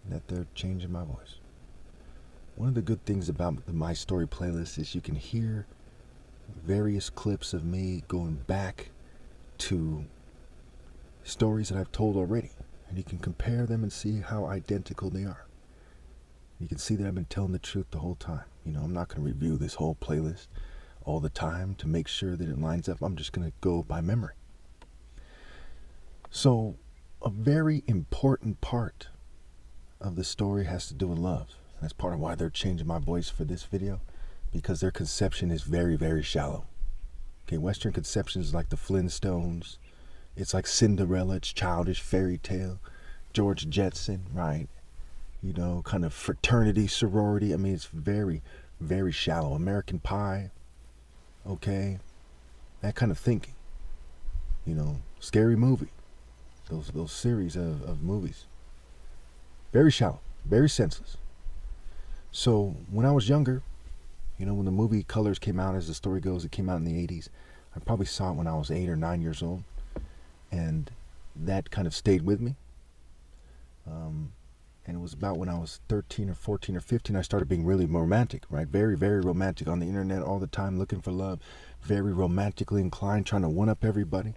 that they're changing my voice. One of the good things about the My Story playlist is you can hear various clips of me going back to stories that I've told already. And you can compare them and see how identical they are. You can see that I've been telling the truth the whole time. I'm not going to review this whole playlist all the time to make sure that it lines up. I'm just going to go by memory. So, a very important part of the story has to do with love. That's part of why they're changing my voice for this video, because their conception is very, very shallow. Okay, Western conception is like the Flintstones. It's like Cinderella. It's childish fairy tale. George Jetson, right? Kind of fraternity, sorority. I mean, it's very, very shallow. American Pie, okay? That kind of thinking. Scary Movie. Those series of movies. Very shallow, very senseless. So when I was younger, when the movie Colors came out, as the story goes, it came out in the 80s. I probably saw it when I was 8 or 9 years old. And that kind of stayed with me. And it was about when I was 13 or 14 or 15, I started being really romantic, right? Very, very romantic, on the internet all the time, looking for love. Very romantically inclined, trying to one-up everybody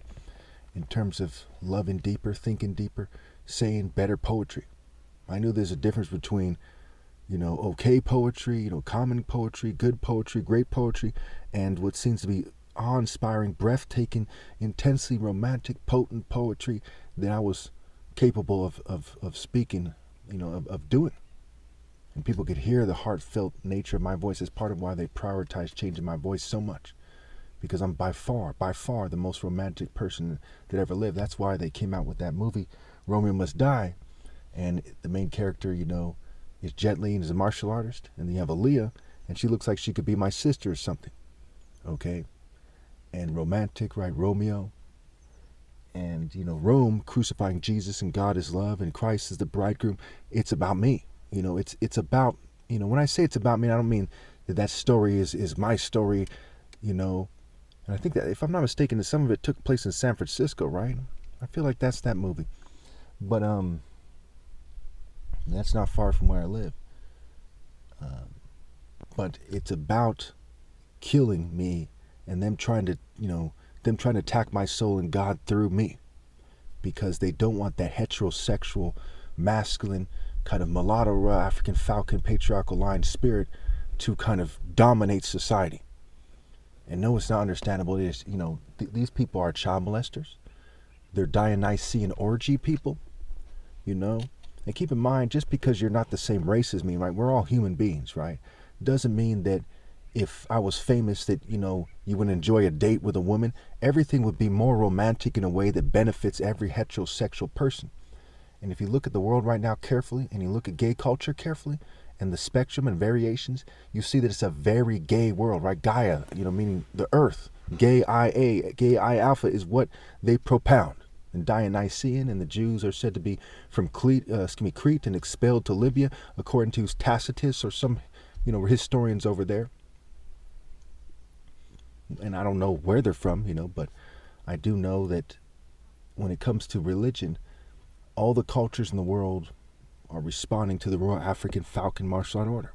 in terms of loving deeper, thinking deeper, saying better poetry. I knew there's a difference between, okay poetry, common poetry, good poetry, great poetry, and what seems to be awe-inspiring, breathtaking, intensely romantic, potent poetry that I was capable of speaking, of doing. And people could hear the heartfelt nature of my voice. As part of why they prioritize changing my voice so much. Because I'm by far the most romantic person that ever lived. That's why they came out with that movie, Romeo Must Die. And the main character, is Jet Li and is a martial artist. And then you have Aaliyah, and she looks like she could be my sister or something. Okay? And romantic, right? Romeo. And, Rome crucifying Jesus, and God is love, and Christ is the bridegroom. It's about me. It's about, when I say it's about me, I don't mean that story is my story, And I think that, if I'm not mistaken, that some of it took place in San Francisco, right? I feel like that's that movie. But, that's not far from where I live. But it's about killing me and them trying to attack my soul and God through me, because they don't want that heterosexual, masculine, kind of mulatto, African falcon, patriarchal line spirit to kind of dominate society. And no, it's not understandable. It is, these people are child molesters. They're Dionysian orgy people, And keep in mind, just because you're not the same race as me, right? We're all human beings, right? Doesn't mean that if I was famous that, you would enjoy a date with a woman. Everything would be more romantic in a way that benefits every heterosexual person. And if you look at the world right now carefully, and you look at gay culture carefully, and the spectrum and variations, you see that it's a very gay world, right? Gaia, meaning the earth. Gay IA, gay I alpha is what they propound. And Dionysian and the Jews are said to be from Crete and expelled to Libya, according to Tacitus or some, historians over there. And I don't know where they're from, but I do know that when it comes to religion, all the cultures in the world are responding to the Royal African Falcon Martial Art Order.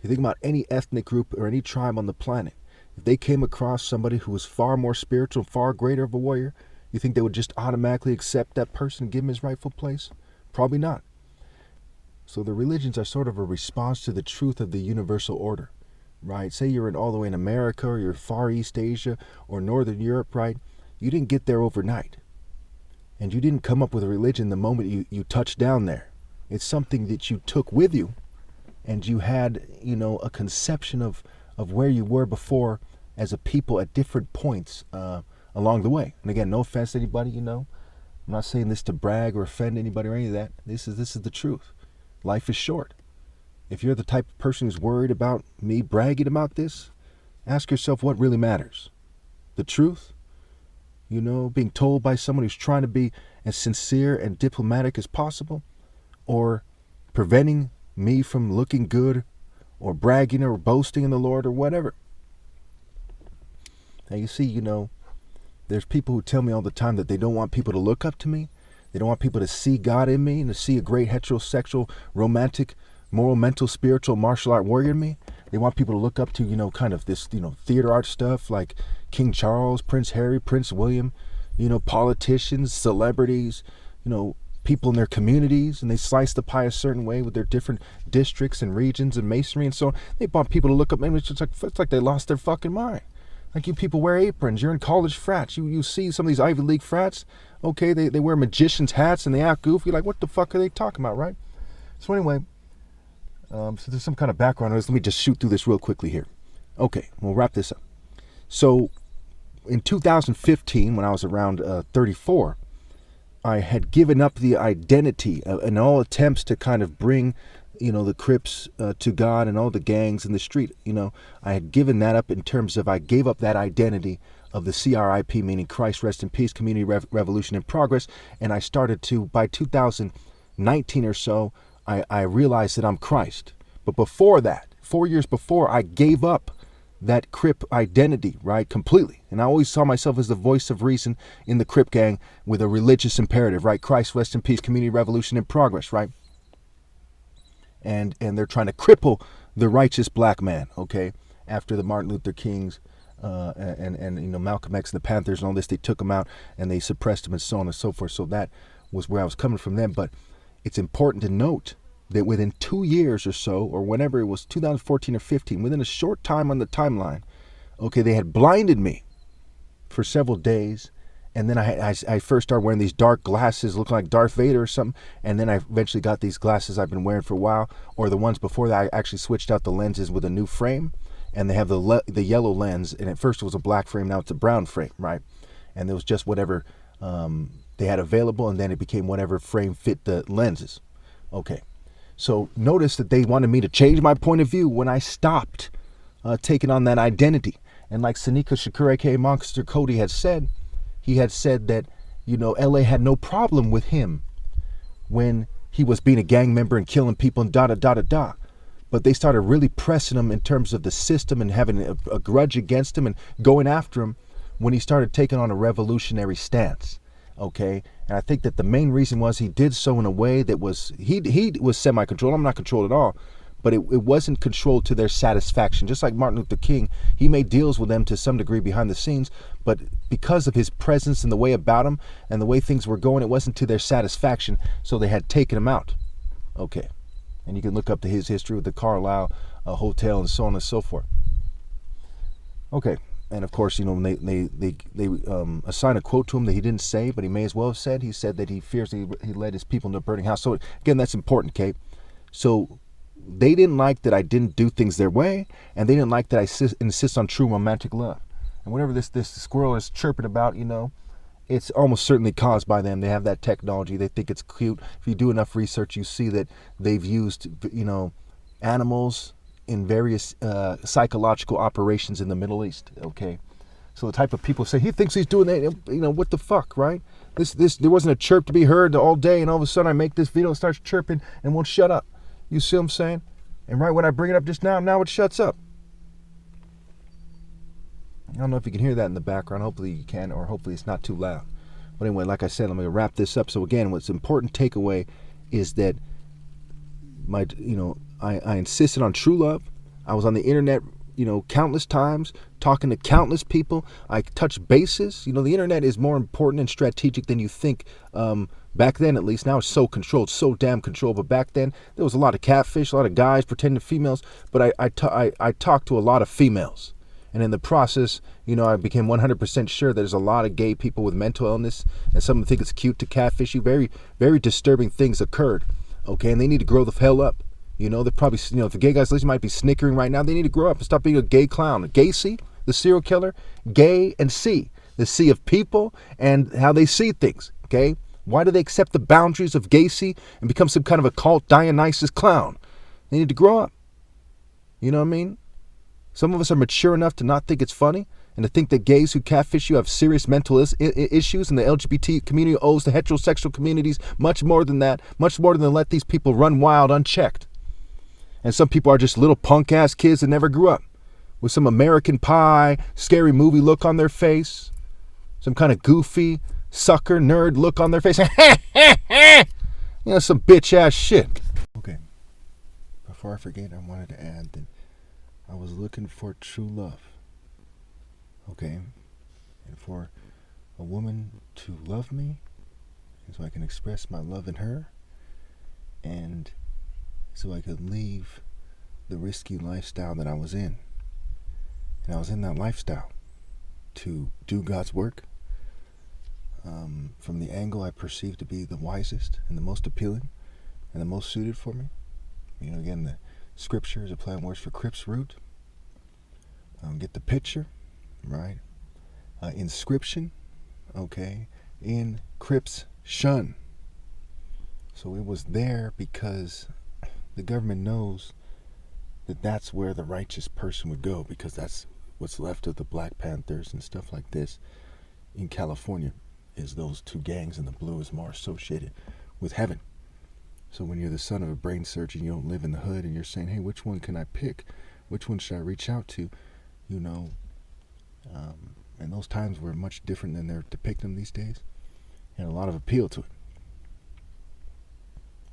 You think about any ethnic group or any tribe on the planet, if they came across somebody who was far more spiritual, far greater of a warrior, you think they would just automatically accept that person and give him his rightful place? Probably not. So the religions are sort of a response to the truth of the universal order. Right? Say you're all the way in America, or you're Far East Asia or Northern Europe, right? You didn't get there overnight. And you didn't come up with a religion the moment you touched down there. It's something that you took with you, and you had, a conception of where you were before as a people at different points along the way. And again, no offense to anybody, I'm not saying this to brag or offend anybody or any of that. This is the truth. Life is short. If you're the type of person who's worried about me bragging about this, ask yourself what really matters. The truth? Being told by someone who's trying to be as sincere and diplomatic as possible? Or preventing me from looking good or bragging or boasting in the Lord or whatever? Now you see, there's people who tell me all the time that they don't want people to look up to me. They don't want people to see God in me and to see a great heterosexual, romantic, moral, mental, spiritual, martial art warrior in me. They want people to look up to, kind of this, theater art stuff like King Charles, Prince Harry, Prince William, politicians, celebrities, people in their communities, and they slice the pie a certain way with their different districts and regions and masonry and so on. They want people to look up, and it's like they lost their fucking mind. Like, you people wear aprons. You're in college frats. You see some of these Ivy League frats. Okay, they wear magicians' hats and they act goofy. Like, what the fuck are they talking about, right? So anyway, so there's some kind of background on this. Let me just shoot through this real quickly here. Okay, we'll wrap this up. So in 2015, when I was around 34, I had given up the identity in all attempts to kind of bring the Crips to God and all the gangs in the street. I had given that up in terms of I gave up that identity of the CRIP, meaning Christ Rest in Peace, Community Revolution in Progress. And I started to, by 2019 or so, I realized that I'm Christ. But before that, 4 years before, I gave up that Crip identity, right, completely. And I always saw myself as the voice of reason in the Crip gang with a religious imperative, right? Christ Rest in Peace, Community Revolution in Progress, right? And they're trying to cripple the righteous black man, okay? After the Martin Luther Kings and Malcolm X and the Panthers and all this, they took him out and they suppressed him and so on and so forth. So that was where I was coming from then. But it's important to note that within 2 years or so, or whenever it was, 2014 or 15, within a short time on the timeline, okay, they had blinded me for several days. And then I first started wearing these dark glasses looking like Darth Vader or something. And then I eventually got these glasses I've been wearing for a while. Or the ones before that, I actually switched out the lenses with a new frame. And they have the yellow lens. And at first it was a black frame. Now it's a brown frame, right? And it was just whatever they had available. And then it became whatever frame fit the lenses. Okay. So notice that they wanted me to change my point of view when I stopped taking on that identity. And like Seneca Shakur, aka Monster Cody, had said, he had said that, LA had no problem with him when he was being a gang member and killing people and da-da-da-da-da. But they started really pressing him in terms of the system and having a grudge against him and going after him when he started taking on a revolutionary stance. Okay, and I think that the main reason was he did so in a way that was, he was semi-controlled. I'm not controlled at all. But it wasn't controlled to their satisfaction. Just like Martin Luther King, he made deals with them to some degree behind the scenes, but because of his presence and the way about him and the way things were going, it wasn't to their satisfaction, so they had taken him out. Okay, and you can look up to his history with the Carlisle Hotel and so on and so forth. Okay, and of course, they assign a quote to him that he didn't say, but he may as well have said. He said that he fears he led his people into a burning house. So again, that's important, Kate. So they didn't like that I didn't do things their way, and they didn't like that I insist on true romantic love. And whatever this squirrel is chirping about, it's almost certainly caused by them. They have that technology. They think it's cute. If you do enough research, you see that they've used, animals in various psychological operations in the Middle East. Okay, so the type of people say he thinks he's doing that. What the fuck, right? This there wasn't a chirp to be heard all day, and all of a sudden I make this video and starts chirping and won't shut up. You see what I'm saying? And right when I bring it up just now it shuts up. I don't know if you can hear that in the background. Hopefully you can, or hopefully it's not too loud. But anyway, like I said, I'm going to wrap this up. So again, what's important takeaway is that I insisted on true love. I was on the internet, countless times, talking to countless people. I touched bases. The internet is more important and strategic than you think. Back then, at least. Now it's so controlled, so damn controlled. But back then, there was a lot of catfish, a lot of guys pretending to females. But I talked to a lot of females. And in the process, I became 100% sure there's a lot of gay people with mental illness. And some think it's cute to catfish you. Very, very disturbing things occurred. Okay, and they need to grow the hell up. They're probably, if the gay guys listening might be snickering right now, they need to grow up and stop being a gay clown. Gacy, the serial killer, gay, and C, the C of people and how they see things. Okay. Why do they accept the boundaries of Gacy and become some kind of a cult Dionysus clown? They need to grow up. You know what I mean? Some of us are mature enough to not think it's funny and to think that gays who catfish you have serious mental issues, and the LGBT community owes the heterosexual communities much more than that, much more than let these people run wild unchecked. And some people are just little punk ass kids that never grew up with some American Pie, scary movie look on their face, some kind of goofy, sucker nerd look on their face. Some bitch ass shit. Okay. Before I forget, I wanted to add that I was looking for true love. Okay. And for a woman to love me, so I can express my love in her, and so I could leave the risky lifestyle that I was in. And I was in that lifestyle to do God's work from the angle I perceive to be the wisest and the most appealing and the most suited for me. Again, the scripture is a play on words for Crips root. Get the picture, right? Inscription, okay? In Crips shun. So it was there because the government knows that that's where the righteous person would go, because that's what's left of the Black Panthers and stuff like this in California, is those two gangs, and the blue is more associated with heaven. So when you're the son of a brain surgeon, you don't live in the hood, and you're saying, hey, which one can I pick? Which one should I reach out to? And those times were much different than they're depicting these days, and a lot of appeal to it.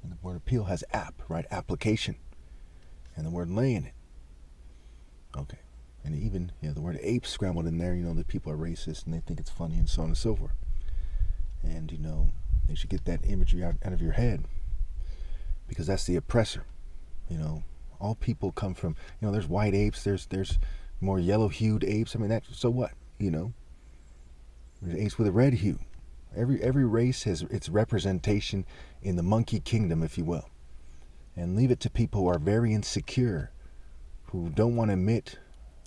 And the word appeal has app, right? Application. And the word lay in it. Okay. And even, the word ape scrambled in there, that people are racist and they think it's funny and so on and so forth. And, they should get that imagery out of your head, because that's the oppressor. All people come from, there's white apes, there's more yellow-hued apes. So what? There's apes with a red hue. Every race has its representation in the monkey kingdom, if you will. And leave it to people who are very insecure, who don't want to admit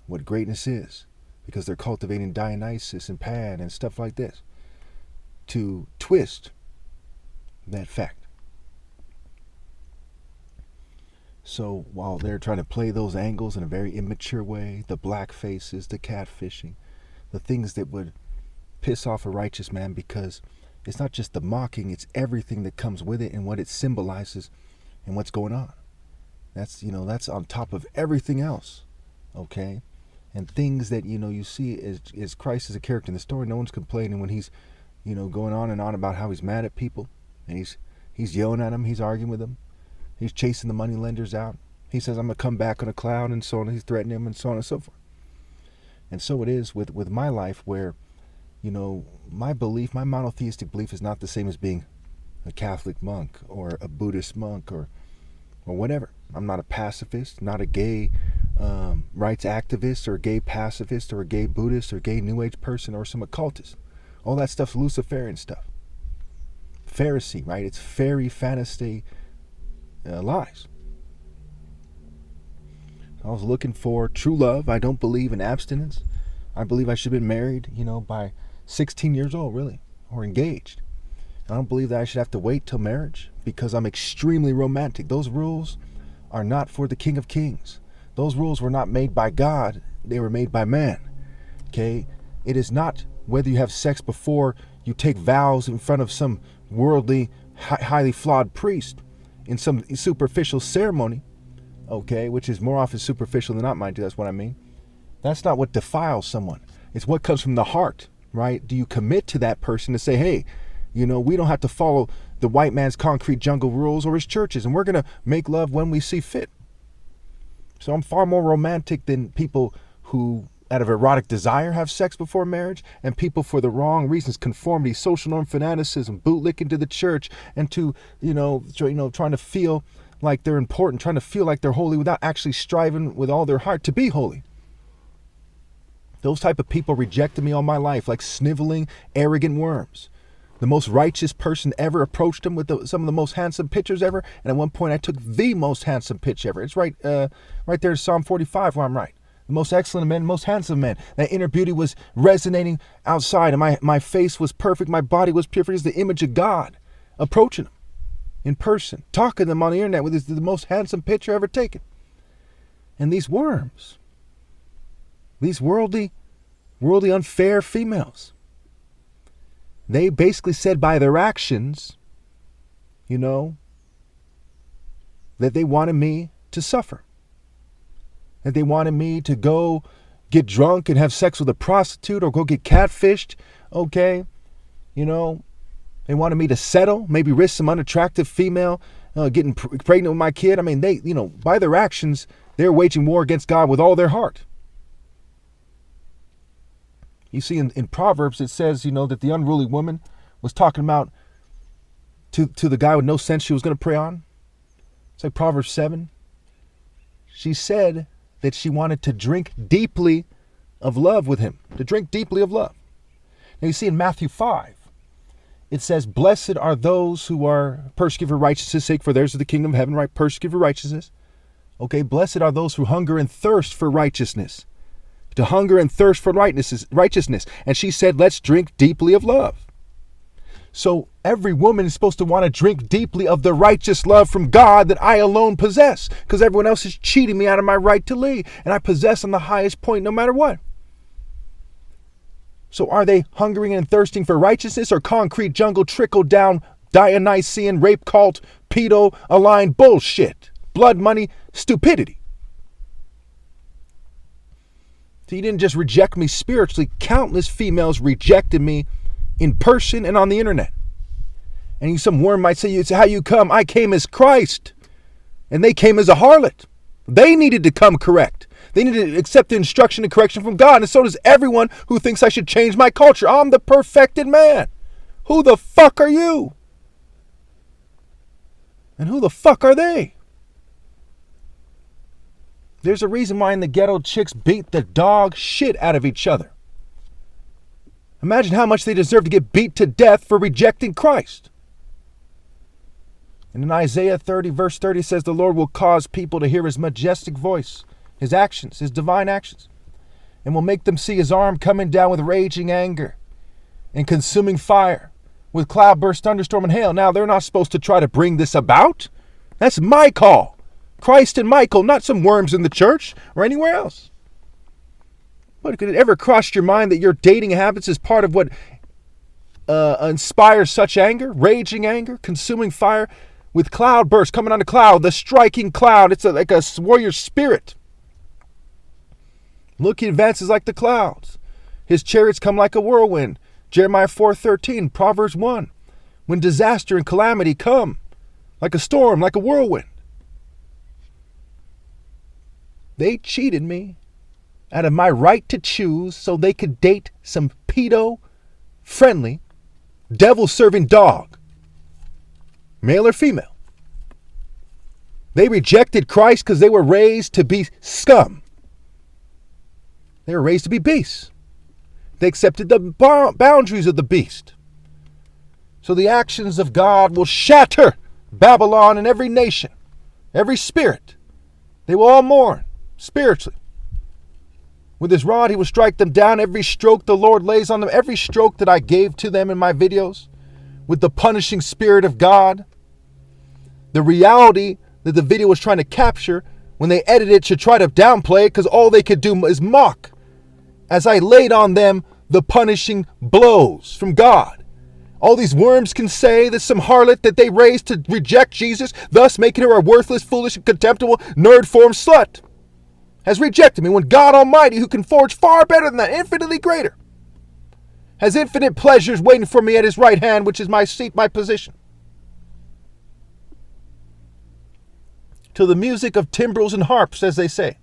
what greatness is, because they're cultivating Dionysus and Pan and stuff like this, to twist that fact. So while they're trying to play those angles in a very immature way, the black faces, the catfishing, the things that would piss off a righteous man, because it's not just the mocking, it's everything that comes with it and what it symbolizes and what's going on. That's on top of everything else, okay? And things that, you see is Christ as a character in the story. No one's complaining when he's, going on and on about how he's mad at people, and he's yelling at them, he's arguing with them, he's chasing the money lenders out. He says, I'm going to come back on a cloud, and so on. He's threatening him, and so on and so forth. And so it is with my life, where, my belief, my monotheistic belief, is not the same as being a Catholic monk or a Buddhist monk or whatever. I'm not a pacifist, not a gay rights activist or a gay pacifist or a gay Buddhist or gay New Age person or some occultist. All that stuff's Luciferian stuff. Pharisee, right? It's fairy fantasy lies. I was looking for true love. I don't believe in abstinence. I believe I should have been married, by 16 years old, really, or engaged. I don't believe that I should have to wait till marriage, because I'm extremely romantic. Those rules are not for the King of Kings. Those rules were not made by God. They were made by man. Okay? It is not whether you have sex before you take vows in front of some worldly, highly flawed priest in some superficial ceremony, okay, which is more often superficial than not, mind you. That's what I mean. That's not what defiles someone. It's what comes from the heart, right? Do you commit to that person to say, hey, we don't have to follow the white man's concrete jungle rules or his churches, and we're going to make love when we see fit. So I'm far more romantic than people who, out of erotic desire, have sex before marriage, and people for the wrong reasons, conformity, social norm fanaticism, bootlicking to the church, and to, trying to feel like they're important, trying to feel like they're holy without actually striving with all their heart to be holy. Those type of people rejected me all my life like sniveling, arrogant worms. The most righteous person ever approached him with some of the most handsome pictures ever. And at one point I took the most handsome picture ever. It's right there in Psalm 45 where I'm right. The most excellent man, most handsome man. That inner beauty was resonating outside, and my face was perfect. My body was pure. It's the image of God approaching him in person, talking to them on the internet with the most handsome picture ever taken. And these worms, these worldly unfair females, they basically said by their actions, that they wanted me to suffer. That they wanted me to go get drunk and have sex with a prostitute or go get catfished, okay? You know, they wanted me to settle, maybe risk some unattractive female getting pregnant with my kid. I mean, they, by their actions, they're waging war against God with all their heart. You see, in Proverbs, it says, that the unruly woman was talking about to the guy with no sense she was going to prey on. It's like Proverbs 7. She said that she wanted to drink deeply of love with him, to drink deeply of love. Now you see in Matthew 5, it says, blessed are those who are persecuted for righteousness' sake, for theirs is the kingdom of heaven, right? Persecuted for righteousness. Okay, blessed are those who hunger and thirst for righteousness. To hunger and thirst for righteousness. And she said, let's drink deeply of love. So every woman is supposed to want to drink deeply of the righteous love from God that I alone possess, because everyone else is cheating me out of my right to lead, and I possess on the highest point no matter what. So are they hungering and thirsting for righteousness or concrete jungle trickle down Dionysian rape cult pedo aligned bullshit, blood money stupidity? So you didn't just reject me spiritually. Countless females rejected me in person and on the internet. And some worm might say, it's how you come. I came as Christ. And they came as a harlot. They needed to come correct. They needed to accept the instruction and correction from God. And so does everyone who thinks I should change my culture. I'm the perfected man. Who the fuck are you? And who the fuck are they? There's a reason why in the ghetto chicks beat the dog shit out of each other. Imagine how much they deserve to get beat to death for rejecting Christ. And in Isaiah 30, verse 30 says, the Lord will cause people to hear his majestic voice, his actions, his divine actions, and will make them see his arm coming down with raging anger and consuming fire, with cloudburst, thunderstorm, and hail. Now, they're not supposed to try to bring this about. That's my call. Christ and Michael, not some worms in the church or anywhere else. But could it ever cross your mind that your dating habits is part of what inspires such anger, raging anger, consuming fire, with cloudburst coming on the cloud, the striking cloud? It's like a warrior spirit. Look, he advances like the clouds. His chariots come like a whirlwind. Jeremiah 4:13, Proverbs 1. When disaster and calamity come, like a storm, like a whirlwind. They cheated me out of my right to choose so they could date some pedo-friendly, devil-serving dog, male or female. They rejected Christ because they were raised to be scum. They were raised to be beasts. They accepted the boundaries of the beast. So the actions of God will shatter Babylon and every nation, every spirit. They will all mourn spiritually. With his rod, he will strike them down. Every stroke the Lord lays on them, every stroke that I gave to them in my videos, with the punishing spirit of God. The reality that the video was trying to capture, when they edited it, should try to downplay it because all they could do is mock. As I laid on them the punishing blows from God. All these worms can say that some harlot that they raised to reject Jesus, thus making her a worthless, foolish, and contemptible, nerd-formed slut, has rejected me, when God Almighty, who can forge far better than that, infinitely greater, has infinite pleasures waiting for me at his right hand, which is my seat, my position. To the music of timbrels and harps, as they say,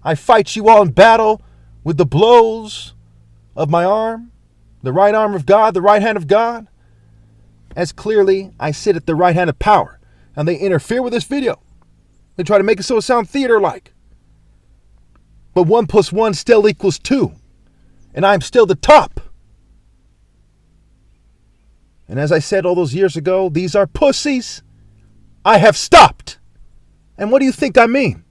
I fight you all in battle with the blows of my arm, the right arm of God, the right hand of God. As clearly, I sit at the right hand of power, and they interfere with this video. They try to make it so it sound theater-like. But 1 + 1 still equals 2. And I'm still the top. And as I said all those years ago, these are pussies. I have stopped. And what do you think I mean?